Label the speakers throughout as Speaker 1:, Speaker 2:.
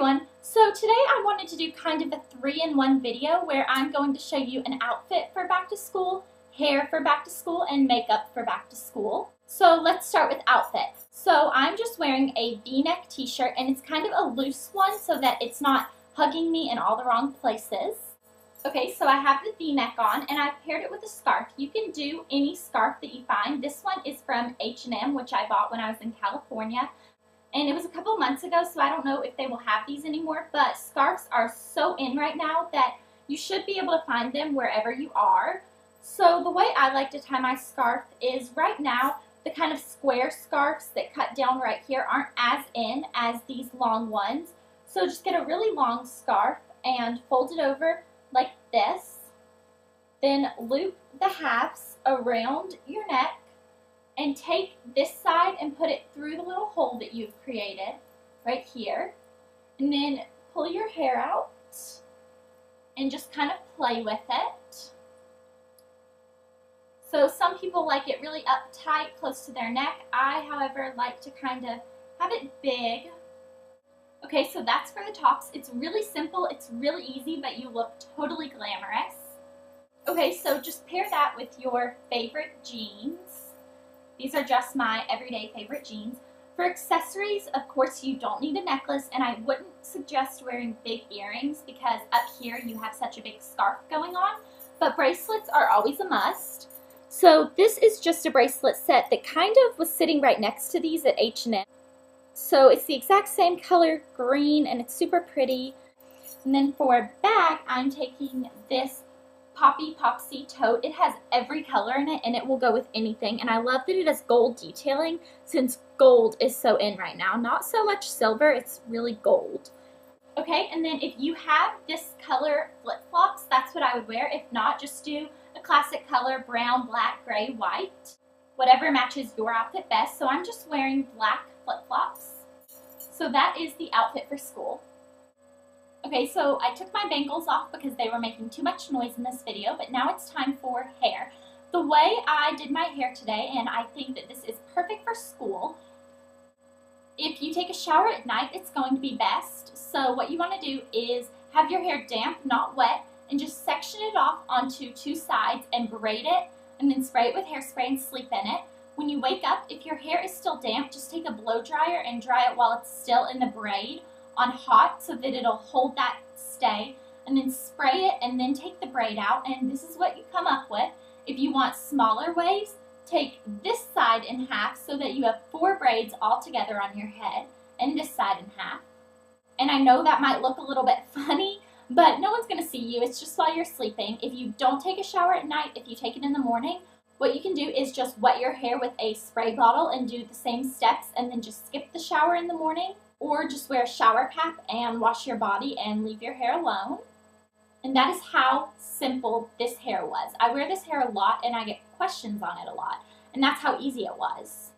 Speaker 1: everyone! So today I wanted to do kind of a 3-in-1 video where I'm going to show you an outfit for back to school, hair for back to school, and makeup for back to school. So let's start with outfit. So I'm just wearing a V-neck t-shirt, and it's kind of a loose one so that it's not hugging me in all the wrong places. Okay, so I have the V-neck on, and I've paired it with a scarf. You can do any scarf that you find. This one is from H&M, which I bought when I was in California. And it was a couple months ago, so I don't know if they will have these anymore, but scarves are so in right now that you should be able to find them wherever you are. So the way I like to tie my scarf is right now, the kind of square scarves that cut down right here aren't as in as these long ones. So just get a really long scarf and fold it over like this. Then loop the halves around your neck. And take this side and put it through the little hole that you've created right here. And then pull your hair out and just kind of play with it. So some people like it really uptight, close to their neck. I, however, like to kind of have it big. Okay, so that's for the tops. It's really simple, it's really easy, but you look totally glamorous. Okay, so just pair that with your favorite jeans. These are just my everyday favorite jeans. For accessories, of course, you don't need a necklace, and I wouldn't suggest wearing big earrings because up here you have such a big scarf going on, but bracelets are always a must. So this is just a bracelet set that kind of was sitting right next to these at H&M. So it's the exact same color, green, and it's super pretty. And then for bag, I'm taking this Poppy Popsy tote. It has every color in it, and it will go with anything, and I love that it has gold detailing since gold is so in right now. Not so much silver, it's really gold. Okay, and then if you have this color flip-flops, that's what I would wear. If not, just do a classic color, brown, black, gray, white, whatever matches your outfit best. So I'm just wearing black flip-flops. So that is the outfit for school. Okay, so I took my bangles off because they were making too much noise in this video, but now it's time for hair. The way I did my hair today, and I think that this is perfect for school, if you take a shower at night, it's going to be best. So what you want to do is have your hair damp, not wet, and just section it off onto two sides and braid it, and then spray it with hairspray and sleep in it. When you wake up, if your hair is still damp, just take a blow dryer and dry it while it's still in the braid on hot so that it'll hold that stay, and then spray it and then take the braid out, and this is what you come up with. If you want smaller waves, take this side in half so that you have 4 braids all together on your head, and this side in half. And I know that might look a little bit funny, but no one's going to see you. It's just while you're sleeping. If you don't take a shower at night, if you take it in the morning, what you can do is just wet your hair with a spray bottle and do the same steps, and then just skip the shower in the morning. Or just wear a shower cap and wash your body and leave your hair alone. And that is how simple this hair was. I wear this hair a lot and I get questions on it a lot. And that's how easy it was.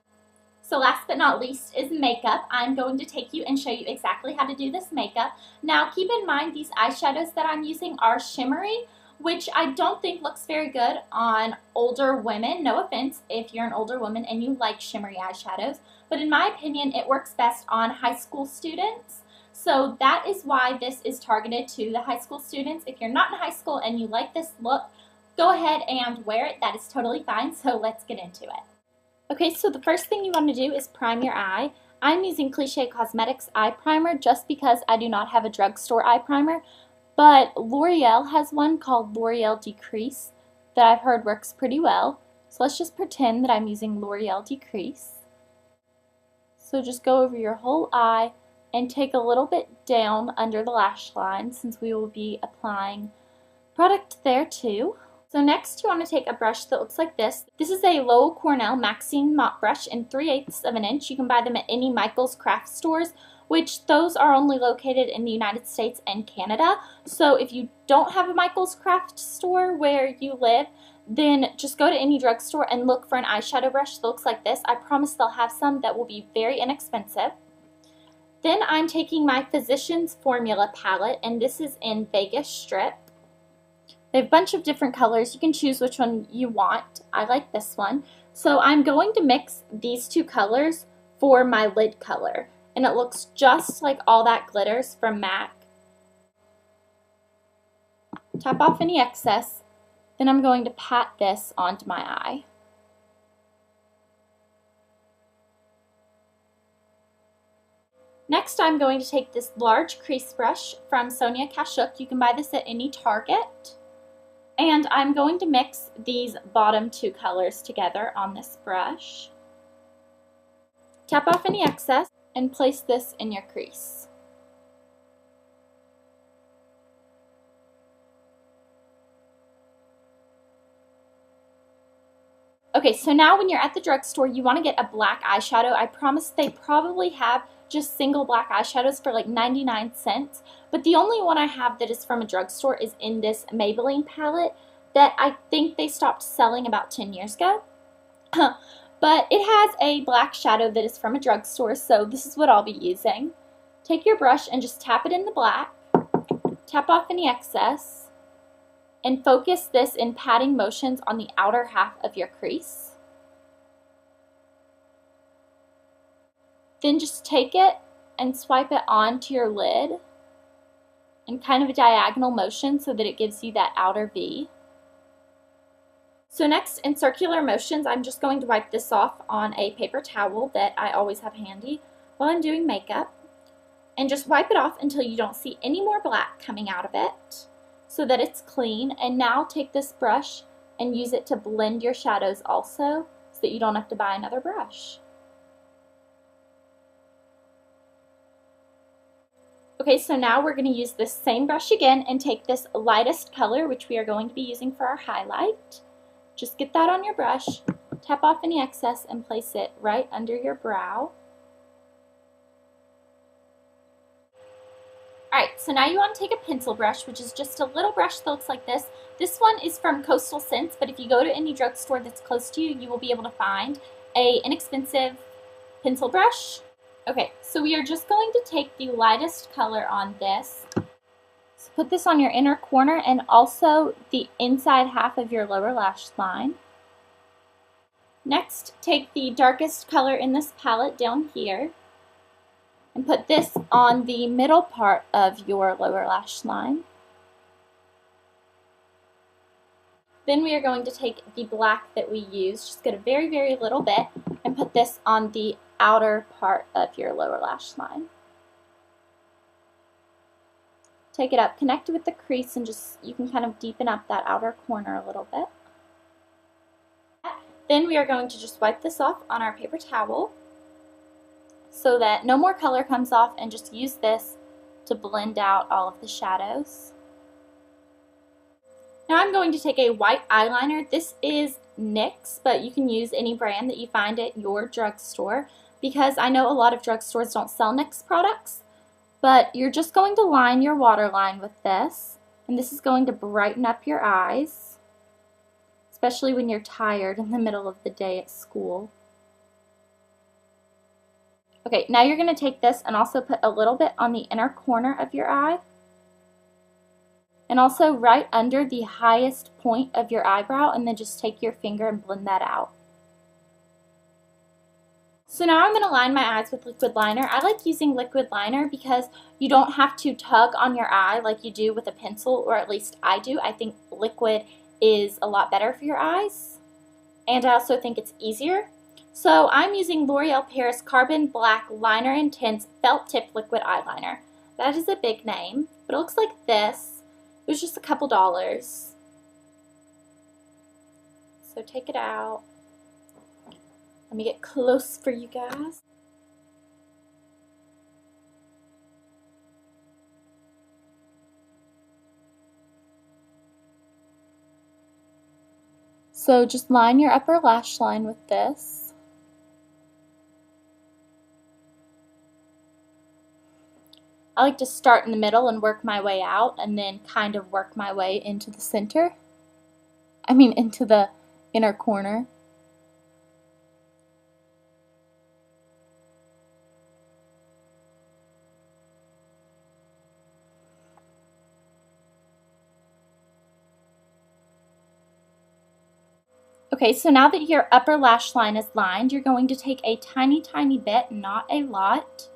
Speaker 1: So last but not least is makeup. I'm going to take you and show you exactly how to do this makeup. Now keep in mind these eyeshadows that I'm using are shimmery, which I don't think looks very good on older women. No offense if you're an older woman and you like shimmery eyeshadows, but in my opinion it works best on high school students. So that is why this is targeted to the high school students. If you're not in high school and you like this look, go ahead and wear it. That is totally fine, so let's get into it. Okay, so the first thing you want to do is prime your eye. I'm using Cliche Cosmetics eye primer just because I do not have a drugstore eye primer. But L'Oreal has one called L'Oreal Decrease that I've heard works pretty well. So let's just pretend that I'm using L'Oreal Decrease. So just go over your whole eye and take a little bit down under the lash line since we will be applying product there too. So next you want to take a brush that looks like this. This is a Lowell Cornell Maxine mop brush in 3/8 of an inch. You can buy them at any Michael's craft stores, which those are only located in the United States and Canada. So if you don't have a Michael's craft store where you live, then just go to any drugstore and look for an eyeshadow brush that looks like this. I promise they'll have some that will be very inexpensive. Then I'm taking my Physicians Formula palette, and this is in Vegas Strip. They have a bunch of different colors. You can choose which one you want. I like this one. So I'm going to mix these two colors for my lid color. and it looks just like All That Glitters from MAC. Tap off any excess, then I'm going to pat this onto my eye. Next, I'm going to take this large crease brush from Sonia Kashuk. You can buy this at any Target. And I'm going to mix these bottom two colors together on this brush. Tap off any excess and place this in your crease. Okay, so now when you're at the drugstore, you want to get a black eyeshadow. I promise they probably have just single black eyeshadows for like 99 cents, but the only one I have that is from a drugstore is in this Maybelline palette that I think they stopped selling about 10 years ago. But it has a black shadow that is from a drugstore, so this is what I'll be using. Take your brush and just tap it in the black, tap off any excess, and focus this in patting motions on the outer half of your crease. Then just take it and swipe it onto your lid in kind of a diagonal motion so that it gives you that outer V. So next, in circular motions, I'm just going to wipe this off on a paper towel that I always have handy while I'm doing makeup. And just wipe it off until you don't see any more black coming out of it so that it's clean. And now take this brush and use it to blend your shadows also so that you don't have to buy another brush. Okay, so now we're going to use this same brush again and take this lightest color, which we are going to be using for our highlight. Just get that on your brush, tap off any excess, and place it right under your brow. Alright, so now you want to take a pencil brush, which is just a little brush that looks like this. This one is from Coastal Scents, but if you go to any drugstore that's close to you, you will be able to find an inexpensive pencil brush. Okay, so we are just going to take the lightest color on this. So put this on your inner corner and also the inside half of your lower lash line. Next, take the darkest color in this palette down here and put this on the middle part of your lower lash line. Then we are going to take the black that we used, just get a very, very little bit, and put this on the outer part of your lower lash line. Take it up, connect it with the crease, and you can kind of deepen up that outer corner a little bit. Then we are going to just wipe this off on our paper towel so that no more color comes off, and just use this to blend out all of the shadows. Now I'm going to take a white eyeliner. This is NYX, but you can use any brand that you find at your drugstore, because I know a lot of drugstores don't sell NYX products. But you're just going to line your waterline with this, and this is going to brighten up your eyes, especially when you're tired in the middle of the day at school. Okay, now you're going to take this and also put a little bit on the inner corner of your eye, and also right under the highest point of your eyebrow, and then just take your finger and blend that out. So now I'm going to line my eyes with liquid liner. I like using liquid liner because you don't have to tug on your eye like you do with a pencil, or at least I do. I think liquid is a lot better for your eyes, and I also think it's easier. So I'm using L'Oreal Paris Carbon Black Liner Intense Felt Tip Liquid Eyeliner. That is a big name, but it looks like this. It was just a couple dollars. So take it out. Let me get close for you guys. So just line your upper lash line with this. I like to start in the middle and work my way out, and then kind of work my way into the center. Into the inner corner. Okay, so now that your upper lash line is lined, you're going to take a tiny, tiny bit, not a lot,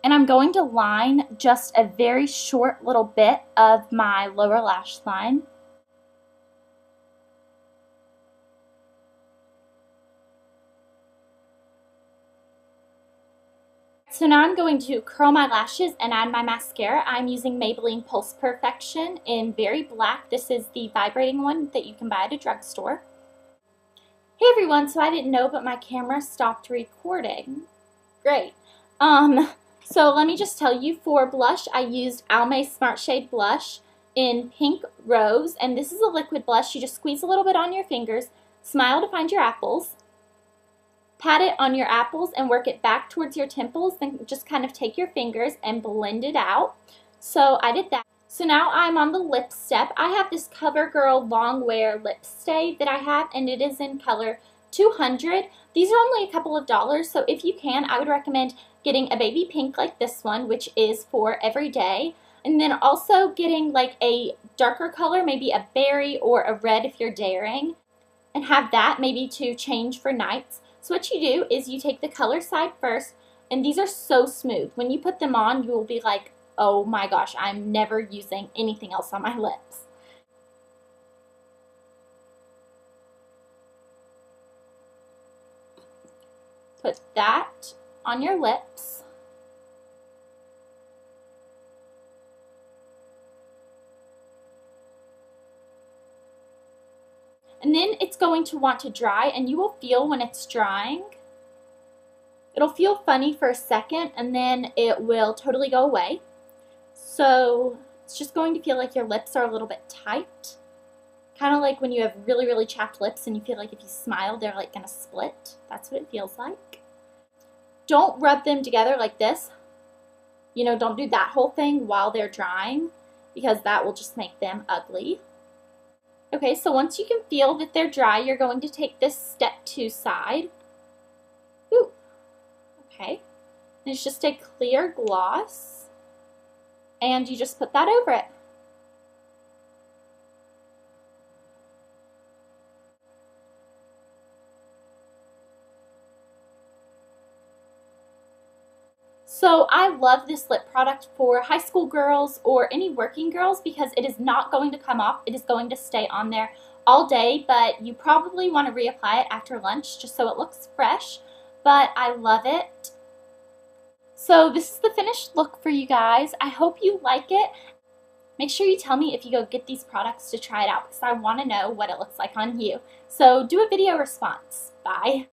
Speaker 1: And I'm going to line just a very short little bit of my lower lash line. So now I'm going to curl my lashes and add my mascara. I'm using Maybelline Pulse Perfection in Very Black. This is the vibrating one that you can buy at a drugstore. Hey everyone, so I didn't know, but my camera stopped recording. Great. So let me just tell you, for blush, I used Almay Smart Shade Blush in Pink Rose, and this is a liquid blush. You just squeeze a little bit on your fingers, smile to find your apples, pat it on your apples and work it back towards your temples, then just kind of take your fingers and blend it out. So I did that. So now I'm on the lip step. I have this CoverGirl Long Wear Lip Stay that I have, and it is in color 200. These are only a couple of dollars, so if you can, I would recommend getting a baby pink like this one, which is for every day, and then also getting like a darker color, maybe a berry or a red if you're daring, and have that maybe to change for nights. So what you do is you take the color side first, and these are so smooth. When you put them on, you will be like, oh my gosh, I'm never using anything else on my lips. Put that on your lips. And then it's going to want to dry, and you will feel when it's drying. It'll feel funny for a second, and then it will totally go away. So it's just going to feel like your lips are a little bit tight. Kind of like when you have really, really chapped lips and you feel like if you smile, they're like gonna split. That's what it feels like. Don't rub them together like this. You know, don't do that whole thing while they're drying, because that will just make them ugly. Okay, so once you can feel that they're dry, you're going to take this step 2 side. Ooh. Okay. And it's just a clear gloss, and you just put that over it. So I love this lip product for high school girls or any working girls because it is not going to come off. It is going to stay on there all day, but you probably want to reapply it after lunch just so it looks fresh, but I love it. So this is the finished look for you guys. I hope you like it. Make sure you tell me if you go get these products to try it out because I want to know what it looks like on you. So do a video response. Bye.